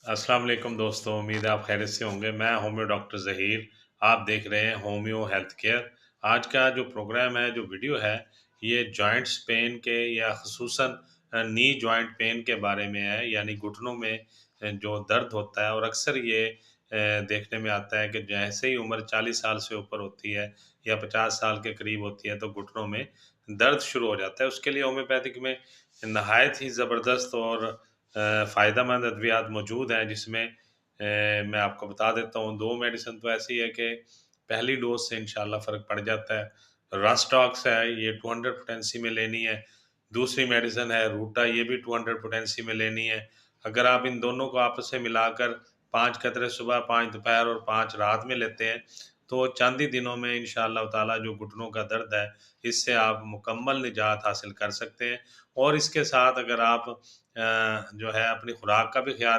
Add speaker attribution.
Speaker 1: अस्सलाम वालेकुम दोस्तों, उम्मीद है आप खैरियत से होंगे। मैं होम्यो डॉक्टर ज़हीर, आप देख रहे हैं होम्यो हेल्थ केयर। आज का जो प्रोग्राम है, जो वीडियो है, ये जॉइंट्स पेन के या ख़ुसूसन नी जॉइंट पेन के बारे में है, यानी घुटनों में जो दर्द होता है और अक्सर ये देखने में आता है कि जैसे ही उम्र 40 साल से ऊपर होती है या 50 साल के करीब होती है, तो घुटनों में दर्द शुरू हो जाता है। उसके लिए होम्योपैथिक में नहायत ही ज़बरदस्त और फ़ायदेमंद अद्वियात मौजूद हैं, जिसमें मैं आपको बता देता हूँ 2 मेडिसिन तो ऐसी है कि पहली डोज़ से इंशाल्लाह फ़र्क पड़ जाता है। रास्टॉक्स है, ये 200 पोटेंसी में लेनी है। दूसरी मेडिसिन है रूटा, ये भी 200 पोटेंसी में लेनी है। अगर आप इन दोनों को आपस में मिलाकर 5 कतरे सुबह, 5 दोपहर और 5 रात में लेते हैं, तो चंद ही दिनों में इंशाअल्लाह ताला जो घुटनों का दर्द है, इससे आप मुकम्मल निजात हासिल कर सकते हैं। और इसके साथ अगर आप जो है अपनी खुराक का भी ख़्याल